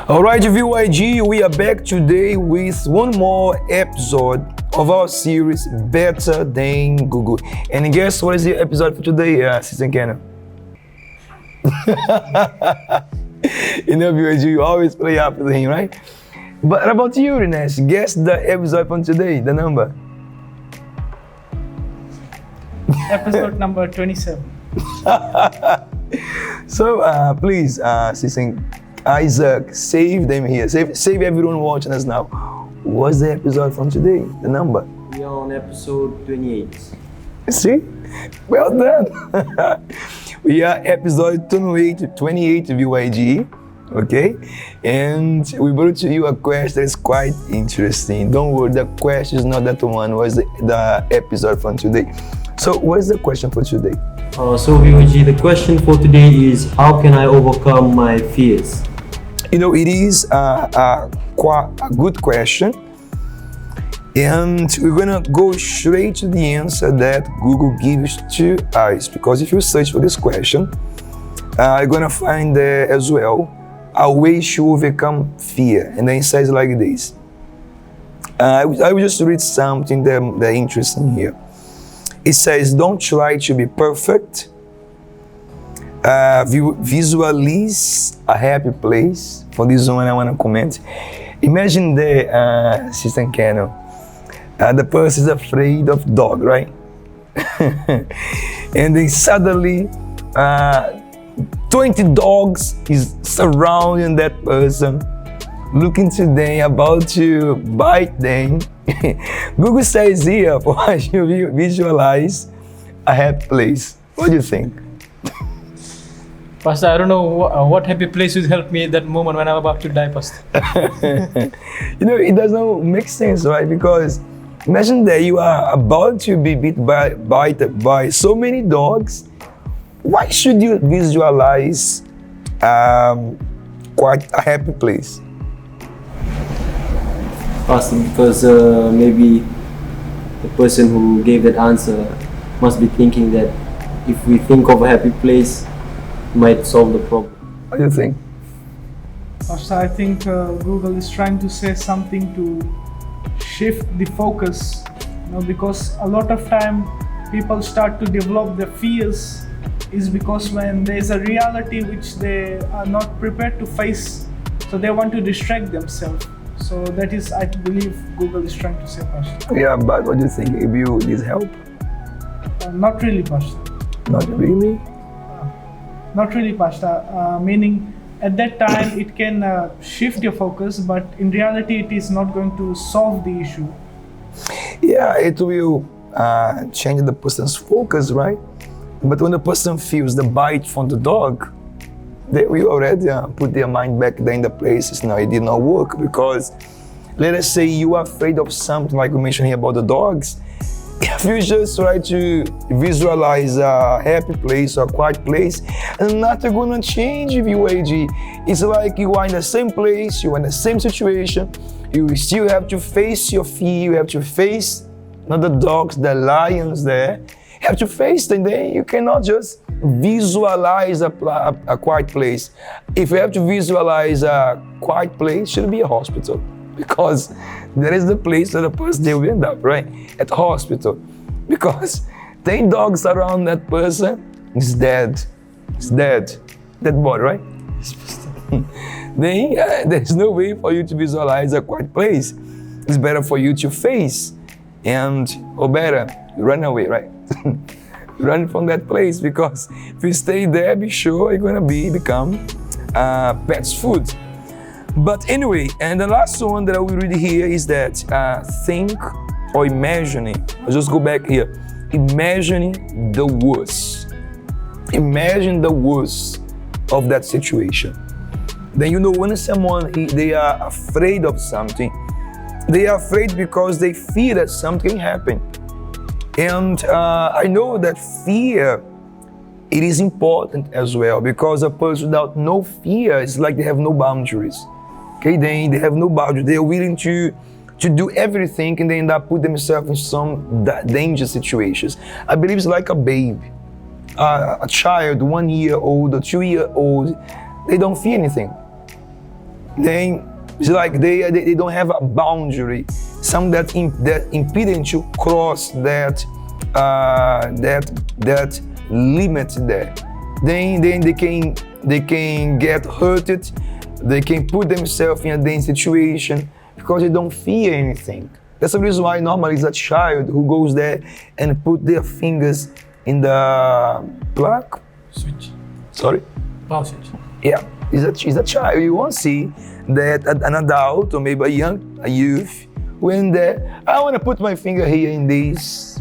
Alright, VYG, we are back today with one more episode of our series Better Than Google. And guess what is the episode for today, Assistant Kenner? You know, VYG, you always play after him, right? But about you, Rinesh, guess the episode from today, the number. Episode number 27. So please, Assistant Isaac, save them here. Save everyone watching us now. What's the episode from today? The number? We are on episode 28. See? Well done. We are episode 28 VYG. Okay? And we brought to you a question that is quite interesting. Don't worry, the question is not that one, was the episode from today. So what is the question for today? So VOG, the question for today is, how can I overcome my fears? You know, it is quite a good question. And we're gonna go straight to the answer that Google gives to us. Because if you search for this question, you're gonna find there as well a way to overcome fear. And then it says like this. I will just read something that interesting here. It says, don't try to be perfect. Visualize a happy place. For this one, I want to comment. Imagine the Assistant Kennel. The person is afraid of dog, right? And then suddenly, 20 dogs is surrounding that person, looking to them, about to bite them. Google says here for us to visualize a happy place. What do you think? Pastor, I don't know what happy place would help me at that moment when I'm about to die, Pastor. You know, it doesn't make sense, right? Because imagine that you are about to be bitten by so many dogs. Why should you visualize quite a happy place? Pastor, because maybe the person who gave that answer must be thinking that if we think of a happy place, it might solve the problem. What do you think? Pastor, I think Google is trying to say something to shift the focus. Because a lot of time people start to develop their fears is because when there is a reality which they are not prepared to face, so they want to distract themselves. So that is, I believe, Google is trying to say, Pastor. Yeah, but what do you think? If you need help? Not really, Pastor. Not really? Not really, Pastor. Meaning, at that time, it can shift your focus, but in reality, it is not going to solve the issue. Yeah, it will change the person's focus, right? But when the person feels the bite from the dog, they will already put their mind back there in the places. No, it did not work because, let us say you are afraid of something like we mentioned here about the dogs. If you just try to visualize a happy place or a quiet place, and nothing gonna change if you age. It's like you are in the same place, you are in the same situation, you still have to face your fear, you have to face not the dogs, the lions there. You have to face them, then you cannot just visualize a quiet place. If you have to visualize a quiet place, it should be a hospital. Because that is the place that the person they will end up, right? At the hospital. Because 10 dogs around that person is dead. It's dead. Dead body, right? Then there's no way for you to visualize a quiet place. It's better for you to face and, or better, run away, right? Run from that place, because if you stay there, be sure you're gonna become pet's food. But anyway, and the last one that I will read here is that think or imagining. I'll just go back here. Imagining the worst. Imagine the worst of that situation. Then you know when someone they are afraid of something, they are afraid because they fear that something happened. And I know that fear, it is important as well, because a person without no fear is like they have no boundaries. Okay, they have no boundaries. They are willing to do everything, and they end up put themselves in some dangerous situations. I believe it's like a baby, a child, 1 year old or 2 year old. They don't fear anything. then it's like they don't have a boundary, some that impeding to cross that that limit there. Then they can get hurted, they can put themselves in a dangerous situation because they don't fear anything. That's the reason why normally it's a child who goes there and put their fingers in the plug Switch. Sorry? Power switch. Yeah, it's a child. You won't see that an adult or maybe a youth when I want to put my finger here in this.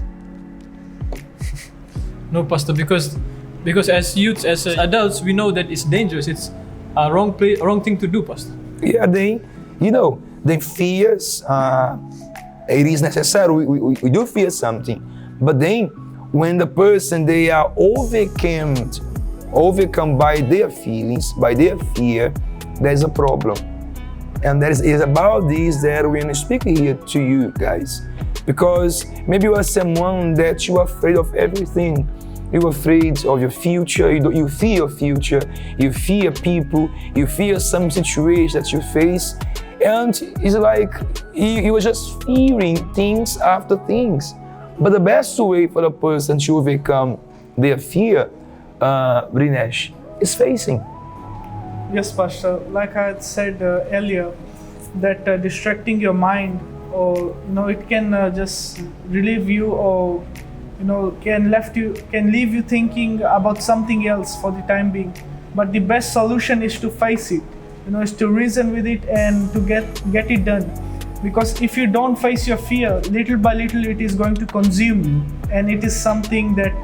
No, Pastor, because as youths, as adults, we know that it's dangerous. It's a wrong thing to do, Pastor. Yeah, then fears, it is necessary. We do fear something. But then when the person, they are overcome by their feelings, by their fear, there's a problem. And it's about this that we're going to speak here to you guys. Because maybe you are someone that you are afraid of everything. You're afraid of your future, you fear your future, you fear people, you fear some situation that you face. And it's like you are just fearing things after things. But the best way for the person to overcome their fear, Rinesh, is facing. Yes, Pastor. Like I had said earlier, that distracting your mind, or it can just relieve you, or can leave you thinking about something else for the time being. But the best solution is to face it. Is to reason with it and to get it done. Because if you don't face your fear, little by little it is going to consume you, and it is something that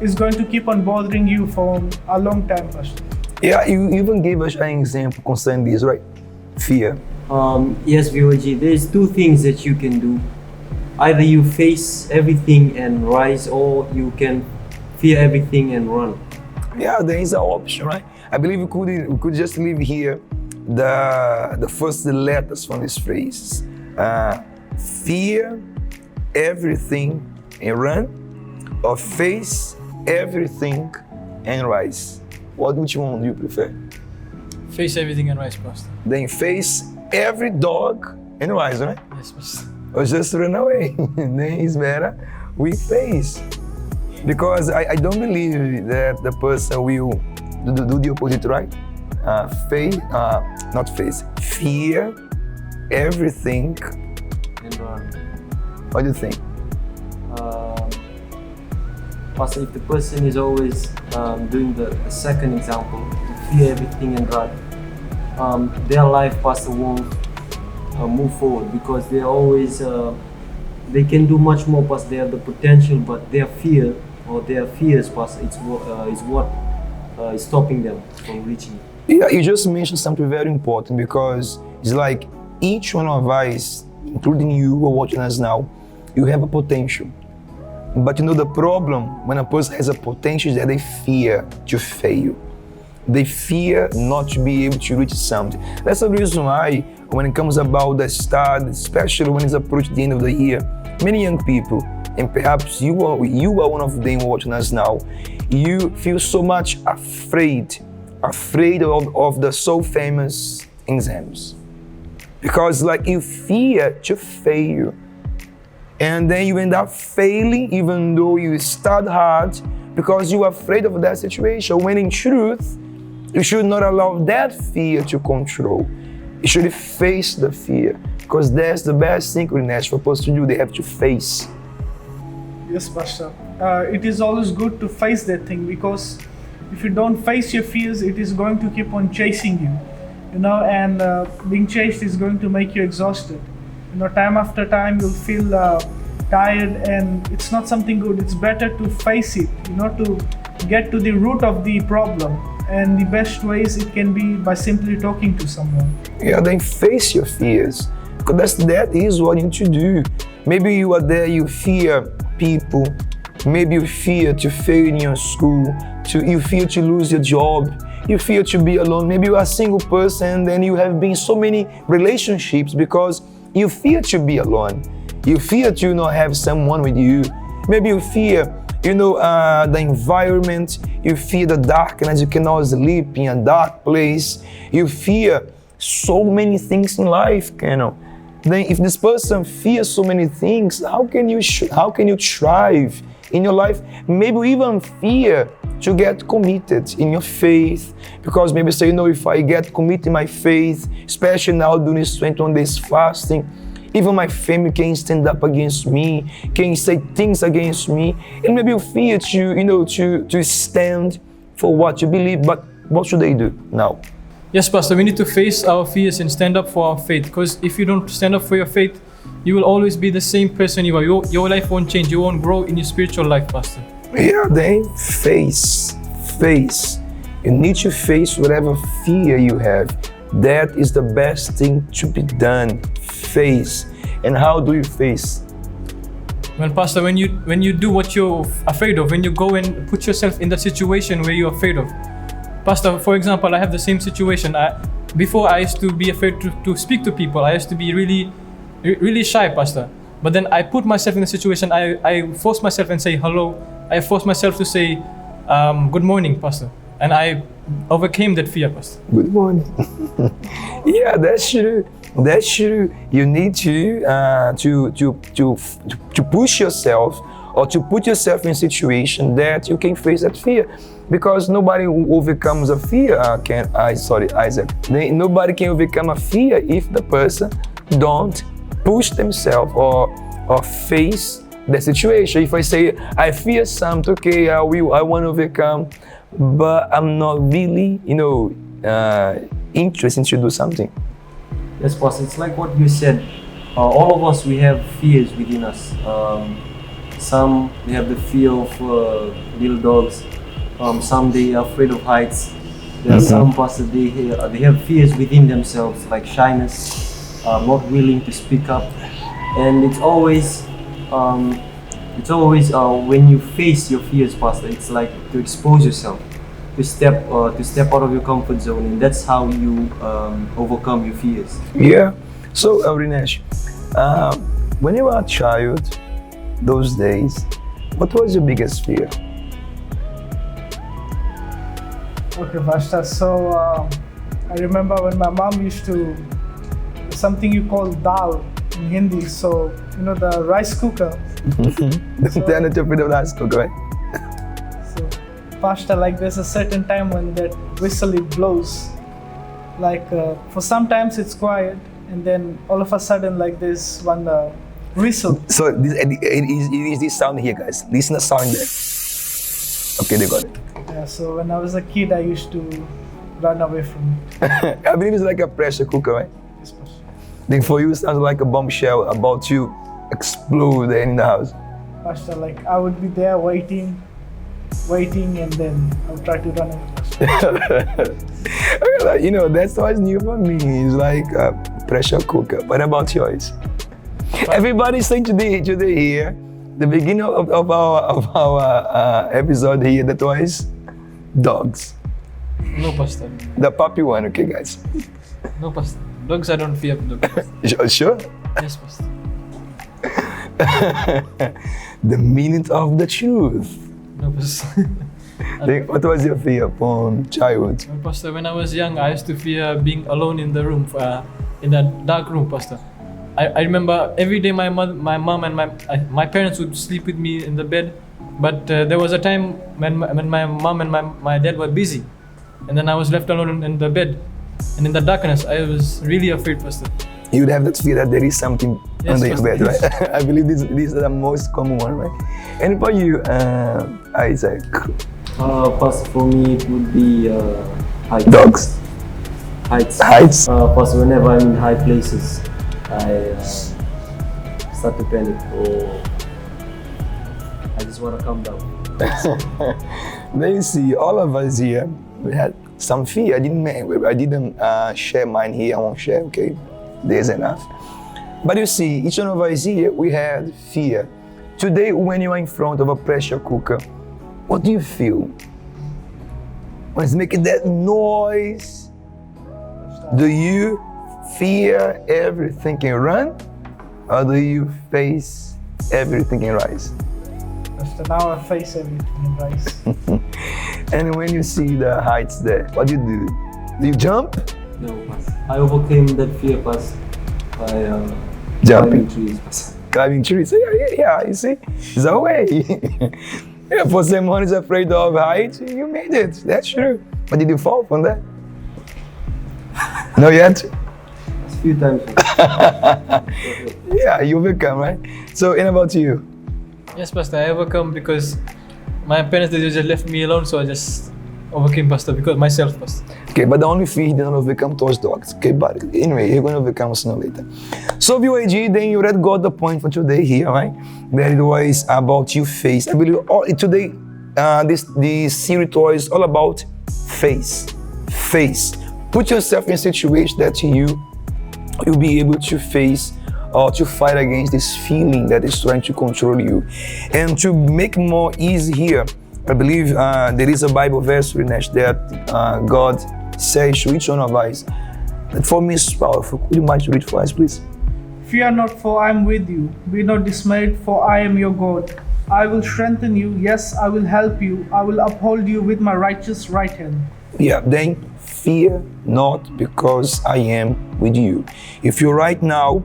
is going to keep on bothering you for a long time, Pastor. Yeah, you even gave us an example concerning this, right? Fear. Yes, VOG, there's two things that you can do. Either you face everything and rise, or you can fear everything and run. Yeah, there is an option, right? I believe we could just leave here the first letters from this phrase. Fear everything and run, or face everything and rise. Which one do you prefer? Face everything and rise, Pastor. Then face every dog and rise, right? Yes, Pastor. Or just run away. Then it's better we face. Because I don't believe that the person will do the opposite, right? Fear everything And run. What do you think? Pastor, if the person is always doing the second example, to fear everything and run, their life, Pastor, won't move forward, because they're always, they can do much more, Pastor. They have the potential, but their fear or their fears, Pastor, is what is stopping them from reaching it. Yeah, you just mentioned something very important, because it's like each one of us, including you who are watching us now, you have a potential. But the problem when a person has a potential is that they fear to fail. They fear not to be able to reach something. That's the reason why when it comes about the start, especially when it's approaching the end of the year, many young people, and perhaps you are one of them watching us now, you feel so much afraid of the so famous exams. Because you fear to fail. And then you end up failing even though you start hard, because you are afraid of that situation. When in truth, you should not allow that fear to control. You should face the fear, because that's the best thing we're supposed to do. They have to face. Yes, Pastor. It is always good to face that thing, because if you don't face your fears, it is going to keep on chasing you, and being chased is going to make you exhausted. Time after time you'll feel tired, and it's not something good. It's better to face it, to get to the root of the problem. And the best ways it can be by simply talking to someone. Yeah, then face your fears, because that is what you need to do. Maybe you are there, you fear people. Maybe you fear to fail in your school, you fear to lose your job, you fear to be alone. Maybe you are a single person, then you have been in so many relationships because you fear to be alone. You fear to not have someone with you. Maybe you fear, the environment. You fear the darkness. You cannot sleep in a dark place. You fear so many things in life, you know. Then if this person fears so many things, how can you thrive in your life? Maybe even fear to get committed in your faith, because maybe say, you know, if I get committed in my faith, especially now doing this 21 days fasting, even my family can stand up against me, can say things against me, and maybe you fear to stand for what you believe. But what should they do now? Yes, Pastor, we need to face our fears and stand up for our faith. Because if you don't stand up for your faith, you will always be the same person you are. Your life won't change. You won't grow in your spiritual life, Pastor. Yeah, then face. You need to face whatever fear you have. That is the best thing to be done. Face. And how do you face? Well, Pastor, when you do what you're afraid of, when you go and put yourself in the situation where you're afraid of. Pastor, for example, I have the same situation. Before I used to be afraid to speak to people. I used to be really shy, Pastor. But then I put myself in a situation, I forced myself and say hello. I forced myself to say good morning, Pastor. And I overcame that fear, Pastor. Good morning. Yeah, that's true. That's true. You need to push yourself, or to put yourself in a situation that you can face that fear. Because nobody who overcomes a fear Isaac. Nobody can overcome a fear if the person don't push themselves or face the situation. If I say I fear something, okay, I want to overcome, but I'm not really, interested to do something. Yes, Pastor, it's like what you said. All of us, we have fears within us. Some, they have the fear of little dogs. Some, they are afraid of heights. There are some, Pastor, they have fears within themselves, like shyness, not willing to speak up. And it's always when you face your fears, Pastor, it's like to expose yourself, to step out of your comfort zone, and that's how you overcome your fears. Yeah. So, Rinesh, when you were a child, those days, what was your biggest fear? Okay, Pastor. So I remember when my mom used to something you call dal in Hindi. So the rice cooker. The alternative of rice cooker, right? So, Pastor, like there's a certain time when that whistle it blows. Like for sometimes it's quiet, and then all of a sudden like there's one whistle. So it is this sound here, guys. Listen to the sound there. Okay, they got it. Yeah. So when I was a kid, I used to run away from it. I believe it's like a pressure cooker, right? Yes, Pastor. Then for you, it sounds like a bombshell about to explode in the house. Pastor, like I would be there waiting, and then I'll try to run away. That's what's new for me. It's like a pressure cooker. What about yours? Everybody's saying today here, the beginning of our episode here, that was dogs. No, Pastor. The puppy one, okay, guys? No, Pastor. Dogs, I don't fear dogs. Sure? Yes, Pastor. The minute of the truth. No, Pastor. What was your fear from childhood? Well, Pastor, when I was young, I used to fear being alone in the room, in that dark room, Pastor. I remember every day my mom and my parents would sleep with me in the bed, but there was a time when my mom and my dad were busy, and then I was left alone in the bed, and in the darkness, I was really afraid, Pastor. You would have that fear that there is something under your bed, Pastor. right? I believe this is the most common one, right? And for you, Isaac? Pastor, for me it would be heights. Dogs. Heights. Pastor, whenever I'm in high places, I start to panic, or I just want to calm down. Then you see, all of us here, we had some fear. I didn't share mine here. I won't share, okay? There's enough. But you see, each one of us here, we had fear. Today, when you are in front of a pressure cooker, what do you feel? When it's making that noise, do you fear everything can run, or do you face everything can rise? Pastor, now I face everything and rise. And when you see the heights there, what do? Do you jump? No, Pastor. I overcame that fear, Pastor, by Jumping. climbing trees, Pastor. Climbing trees. Yeah, you see? It's a way. Yeah, for someone who's afraid of height, you made it. That's true. But did you fall from that? Not yet? A few times. Yeah, you overcome, right? So, and about you? Yes, Pastor, I overcome because my parents, they just left me alone, so I just overcame, Pastor, because myself, Pastor. Okay, but the only fear he didn't overcome those dogs. Okay, but anyway, you're going to overcome sooner or later. So, VOAG, then you already got the point for today here, right? That it was about you face. I believe today, this series was all about face. Face. Put yourself in a situation that you'll be able to face or to fight against this feeling that is trying to control you. And to make more easy here, I believe there is a Bible verse, Rinesh, that God says to each one of us. That for me is powerful. Could you mind to read for us, please? Fear not, for I am with you. Be not dismayed, for I am your God. I will strengthen you. Yes, I will help you. I will uphold you with my righteous right hand. Yeah, then fear not, because I am with you. If you're right now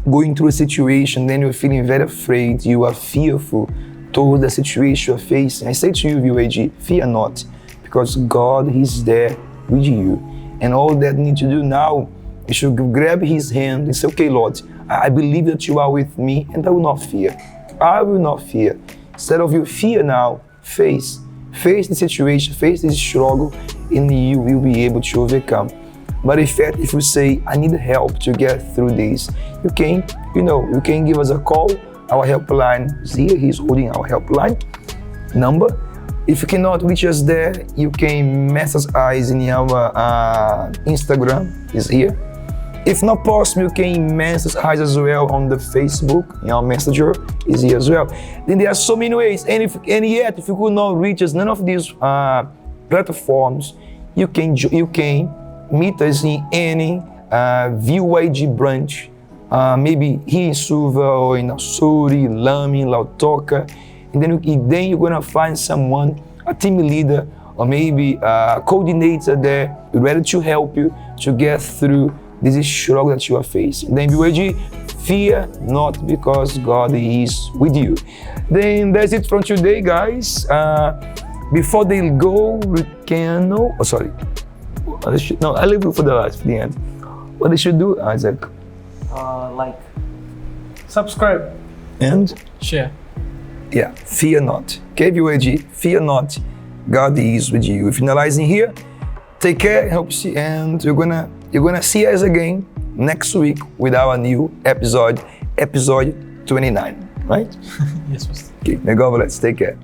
going through a situation, then you're feeling very afraid, you are fearful toward the situation you're facing, I say to you, VOAG, fear not, because God is there with you. And all that you need to do now, you should grab his hand and say, okay, Lord, I believe that you are with me and I will not fear. I will not fear. Instead of you fear now, face the situation, face this struggle, and you will be able to overcome. But if you say, I need help to get through this, you can give us a call. Our helpline is here. He's holding our helpline number. If you cannot reach us there, you can message us in our Instagram is here. If not possible, you can message us as well on the Facebook. Our messenger is here as well. Then there are so many ways. And yet, if you could not reach us, none of these platforms, you can meet us in any VOAG branch. Maybe here in Suva or in Asuri, Lami, Lautoka. And then you're gonna find someone, a team leader, or maybe a coordinator there, ready to help you to get through this struggle that you are facing. Then VOAG, fear not, because God is with you. Then that's it from today, guys. Before they go, I leave it for the end. What they should do, Isaac? Like. Subscribe. And? Share. Yeah, fear not. Okay, VOAG, fear not. God is with you. If you're analyzing here, take care, help you, and you're gonna see us again next week with our new episode 29, right? Yes, Pastor. Okay, may God bless. Take care.